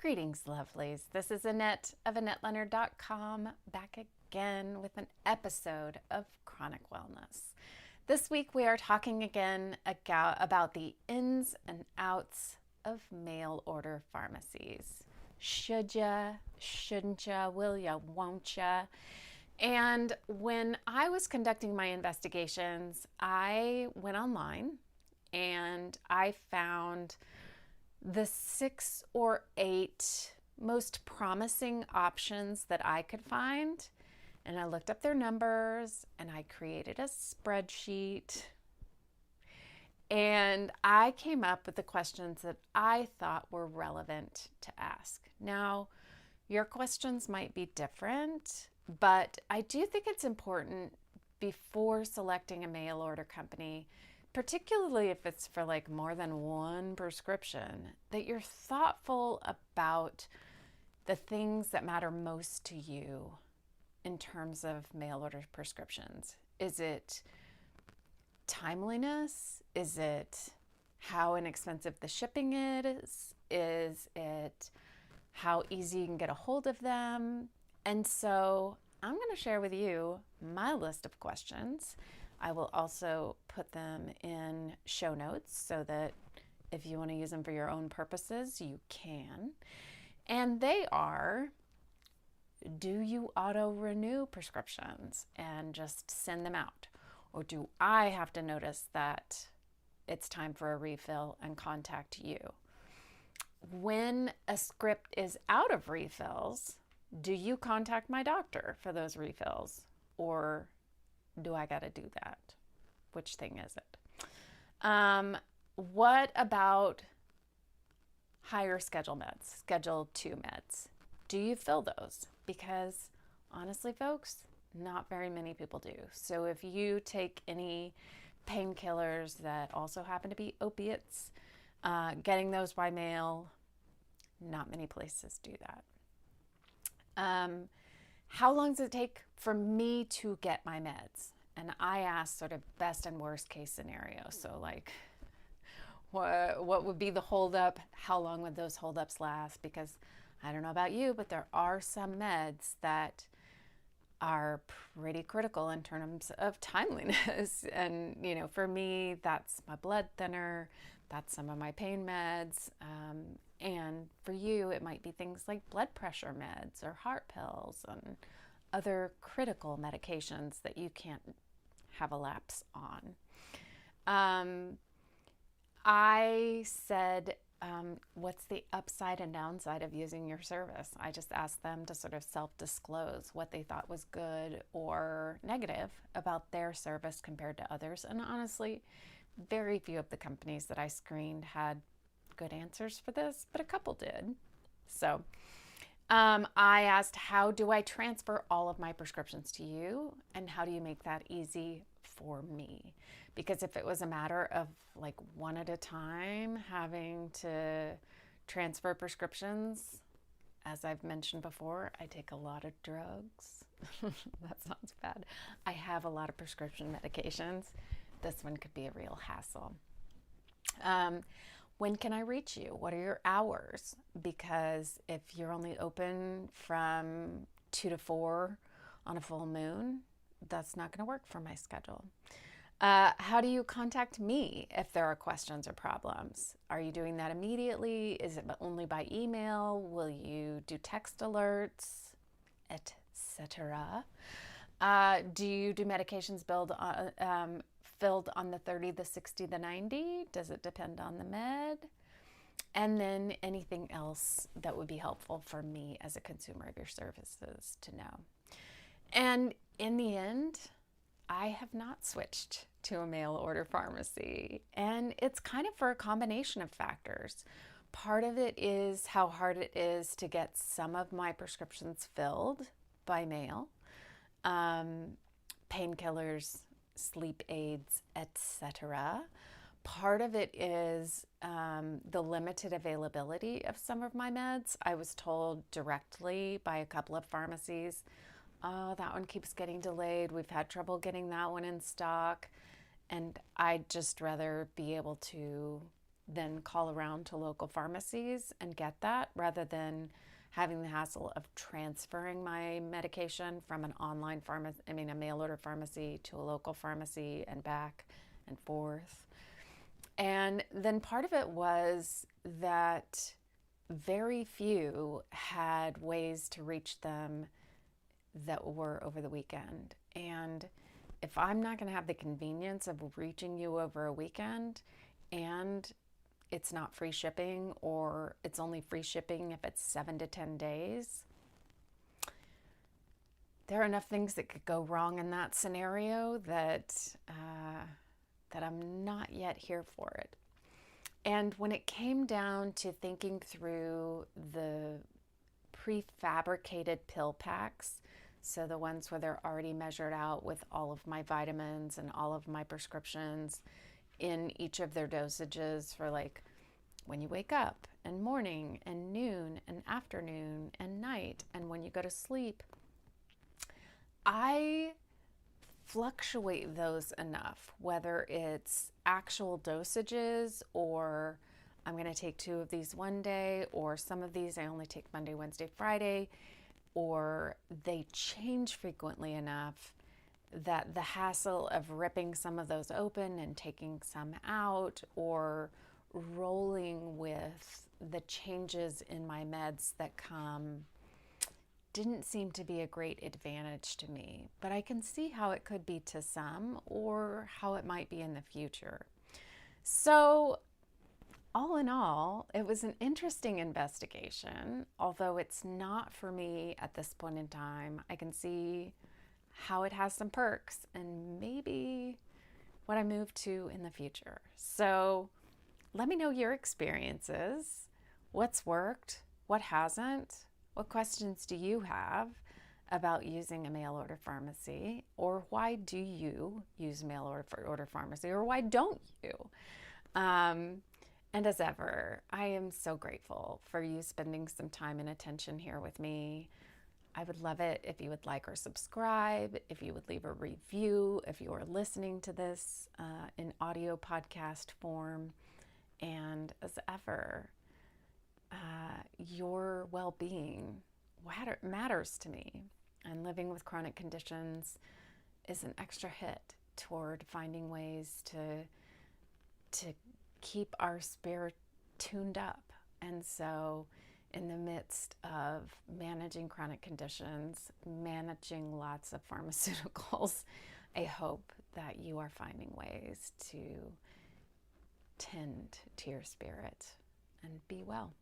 Greetings, lovelies. This is Annette of AnnetteLeonard.com back again with an episode of Chronic Wellness. This week we are talking again about the ins and outs of mail order pharmacies. Should ya, shouldn't ya, will ya, won't ya? And when I was conducting my investigations, I went online and I found the 6 or 8 most promising options that I could find. And I looked up their numbers and I created a spreadsheet. And I came up with the questions that I thought were relevant to ask. Now, your questions might be different, but I do think it's important before selecting a mail order company, particularly if it's for like more than one prescription, that you're thoughtful about the things that matter most to you in terms of mail order prescriptions. Is it timeliness? Is it how inexpensive the shipping is? Is it how easy you can get a hold of them? And so I'm going to share with you my list of questions. I will also put them in show notes so that if you want to use them for your own purposes, you can. And they are, do you auto-renew prescriptions and just send them out? Or do I have to notice that it's time for a refill and contact you? When a script is out of refills, do you contact my doctor for those refills? Or do I got to do that? Which thing is it? What about higher schedule meds, Schedule 2 meds? Do you fill those? Because honestly, folks, not very many people do. So if you take any painkillers that also happen to be opiates, getting those by mail, not many places do that. How long does it take for me to get my meds? And I asked sort of best and worst case scenario. So like, what would be the holdup? How long would those holdups last? Because I don't know about you, but there are some meds that are pretty critical in terms of timeliness. And, you know, for me, that's my blood thinner, that's some of my pain meds. And for you, it might be things like blood pressure meds or heart pills and other critical medications that you can't have a lapse on. I said, what's the upside and downside of using your service? I just asked them to sort of self-disclose what they thought was good or negative about their service compared to others. And honestly, very few of the companies that I screened had good answers for this, but a couple did. So I asked, how do I transfer all of my prescriptions to you? And how do you make that easy for me? Because if it was a matter of like one at a time having to transfer prescriptions, as I've mentioned before, I take a lot of drugs. That sounds bad. I have a lot of prescription medications. This one could be a real hassle. When can I reach you? What are your hours? Because if you're only open from 2 to 4 on a full moon, that's not going to work for my schedule. How do you contact me if there are questions or problems? Are you doing that immediately? Is it only by email? Will you do text alerts, etc.? Do you do medications filled on the 30, the 60, the 90? Does it depend on the med? And then anything else that would be helpful for me as a consumer of your services to know. And in the end, I have not switched to a mail order pharmacy. And it's kind of for a combination of factors. Part of it is how hard it is to get some of my prescriptions filled by mail. Painkillers, sleep aids, etc. Part of it is the limited availability of some of my meds. I was told directly by a couple of pharmacies, oh, that one keeps getting delayed. We've had trouble getting that one in stock. And I'd just rather be able to then call around to local pharmacies and get that, rather than having the hassle of transferring my medication from an online pharmacy, a mail order pharmacy, to a local pharmacy and back and forth. And then part of it was that very few had ways to reach them that were over the weekend. And if I'm not going to have the convenience of reaching you over a weekend, and it's not free shipping, or it's only free shipping if it's 7 to 10 days, there are enough things that could go wrong in that scenario that I'm not yet here for it. And when it came down to thinking through the prefabricated pill packs, so the ones where they're already measured out with all of my vitamins and all of my prescriptions in each of their dosages for like when you wake up, and morning and noon and afternoon and night, and when you go to sleep, I fluctuate those enough, whether it's actual dosages, or I'm going to take 2 of these one day, or some of these I only take Monday, Wednesday, Friday, or they change frequently enough that the hassle of ripping some of those open and taking some out, or rolling with the changes in my meds that come, didn't seem to be a great advantage to me. But I can see how it could be to some, or how it might be in the future. So all in all, it was an interesting investigation, although it's not for me at this point in time. I can see how it has some perks, and maybe what I move to in the future. So let me know your experiences. What's worked? What hasn't? What questions do you have about using a mail order pharmacy? Or why do you use mail order pharmacy? Or why don't you? And as ever, I am so grateful for you spending some time and attention here with me. I would love it if you would like or subscribe, if you would leave a review, if you are listening to this in audio podcast form. And as ever, your well-being matters to me. And living with chronic conditions is an extra hit toward finding ways to keep our spirit tuned up. And so in the midst of managing chronic conditions, managing lots of pharmaceuticals, I hope that you are finding ways to tend to your spirit and be well.